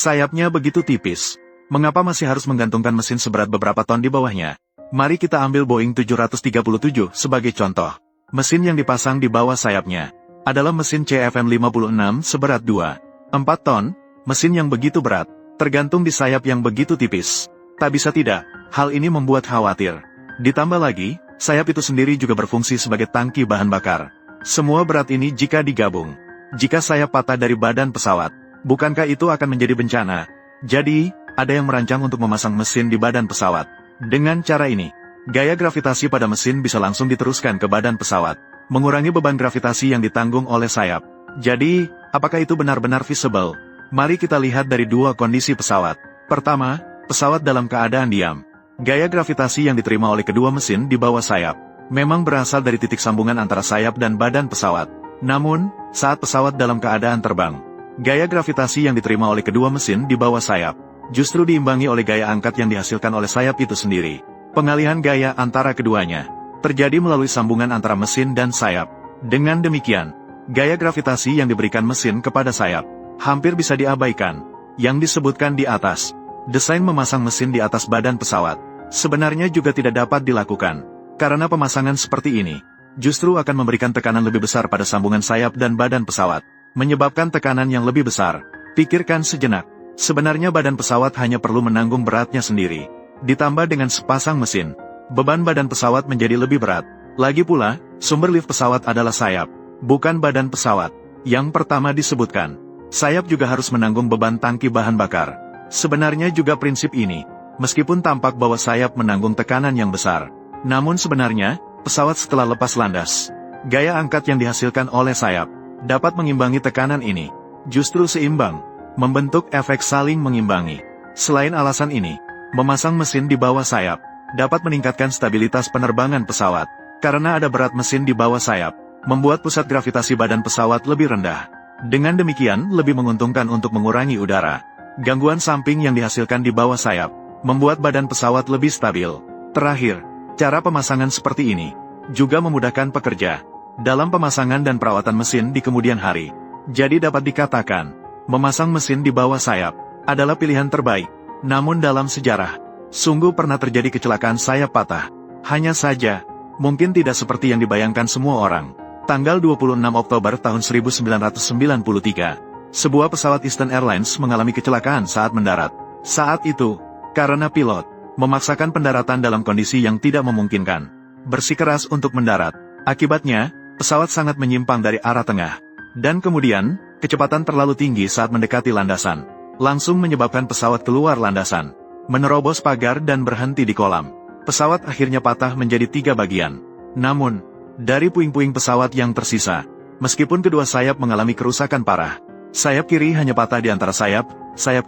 Sayapnya begitu tipis. Mengapa masih harus menggantungkan mesin seberat beberapa ton di bawahnya? Mari kita ambil Boeing 737 sebagai contoh. Mesin yang dipasang di bawah sayapnya adalah mesin CFM56 seberat 2,4 ton. Mesin yang begitu berat, tergantung di sayap yang begitu tipis. Tak bisa tidak, hal ini membuat khawatir. Ditambah lagi, sayap itu sendiri juga berfungsi sebagai tangki bahan bakar. Semua berat ini jika digabung, jika sayap patah dari badan pesawat, bukankah itu akan menjadi bencana? Jadi, ada yang merancang untuk memasang mesin di badan pesawat. Dengan cara ini, gaya gravitasi pada mesin bisa langsung diteruskan ke badan pesawat, mengurangi beban gravitasi yang ditanggung oleh sayap. Jadi, apakah itu benar-benar feasible? Mari kita lihat dari dua kondisi pesawat. Pertama, pesawat dalam keadaan diam. Gaya gravitasi yang diterima oleh kedua mesin di bawah sayap memang berasal dari titik sambungan antara sayap dan badan pesawat. Namun, saat pesawat dalam keadaan terbang, gaya gravitasi yang diterima oleh kedua mesin di bawah sayap justru diimbangi oleh gaya angkat yang dihasilkan oleh sayap itu sendiri. Pengalihan gaya antara keduanya terjadi melalui sambungan antara mesin dan sayap. Dengan demikian, gaya gravitasi yang diberikan mesin kepada sayap hampir bisa diabaikan. Yang disebutkan di atas, desain memasang mesin di atas badan pesawat sebenarnya juga tidak dapat dilakukan, karena pemasangan seperti ini justru akan memberikan tekanan lebih besar pada sambungan sayap dan badan pesawat, menyebabkan tekanan yang lebih besar. Pikirkan sejenak. Sebenarnya badan pesawat hanya perlu menanggung beratnya sendiri. Ditambah dengan sepasang mesin, beban badan pesawat menjadi lebih berat. Lagi pula, sumber lift pesawat adalah sayap, bukan badan pesawat. Yang pertama disebutkan, sayap juga harus menanggung beban tangki bahan bakar. Sebenarnya juga prinsip ini, meskipun tampak bahwa sayap menanggung tekanan yang besar, namun sebenarnya, pesawat setelah lepas landas, gaya angkat yang dihasilkan oleh sayap dapat mengimbangi tekanan ini. Justru seimbang, membentuk efek saling mengimbangi. Selain alasan ini, memasang mesin di bawah sayap dapat meningkatkan stabilitas penerbangan pesawat. Karena ada berat mesin di bawah sayap, membuat pusat gravitasi badan pesawat lebih rendah. Dengan demikian, lebih menguntungkan untuk mengurangi udara. Gangguan samping yang dihasilkan di bawah sayap membuat badan pesawat lebih stabil. Terakhir, cara pemasangan seperti ini juga memudahkan pekerja dalam pemasangan dan perawatan mesin di kemudian hari. Jadi dapat dikatakan, memasang mesin di bawah sayap adalah pilihan terbaik. Namun dalam sejarah, sungguh pernah terjadi kecelakaan sayap patah. Hanya saja, mungkin tidak seperti yang dibayangkan semua orang. Tanggal 26 Oktober tahun 1993, sebuah pesawat Eastern Airlines mengalami kecelakaan saat mendarat. Saat itu, karena pilot memaksakan pendaratan dalam kondisi yang tidak memungkinkan, bersikeras untuk mendarat. Akibatnya, pesawat sangat menyimpang dari arah tengah. Dan kemudian, kecepatan terlalu tinggi saat mendekati landasan, langsung menyebabkan pesawat keluar landasan, menerobos pagar dan berhenti di kolam. Pesawat akhirnya patah menjadi 3 bagian. Namun, dari puing-puing pesawat yang tersisa, meskipun kedua sayap mengalami kerusakan parah, sayap kiri hanya patah di antara sayap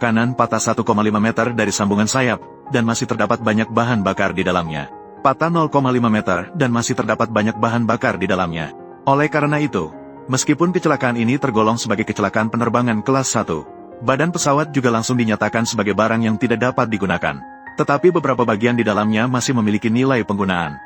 kanan patah 1,5 meter dari sambungan sayap, dan masih terdapat banyak bahan bakar di dalamnya. Patah 0,5 meter dan masih terdapat banyak bahan bakar di dalamnya. Oleh karena itu, meskipun kecelakaan ini tergolong sebagai kecelakaan penerbangan kelas 1, badan pesawat juga langsung dinyatakan sebagai barang yang tidak dapat digunakan. Tetapi beberapa bagian di dalamnya masih memiliki nilai penggunaan.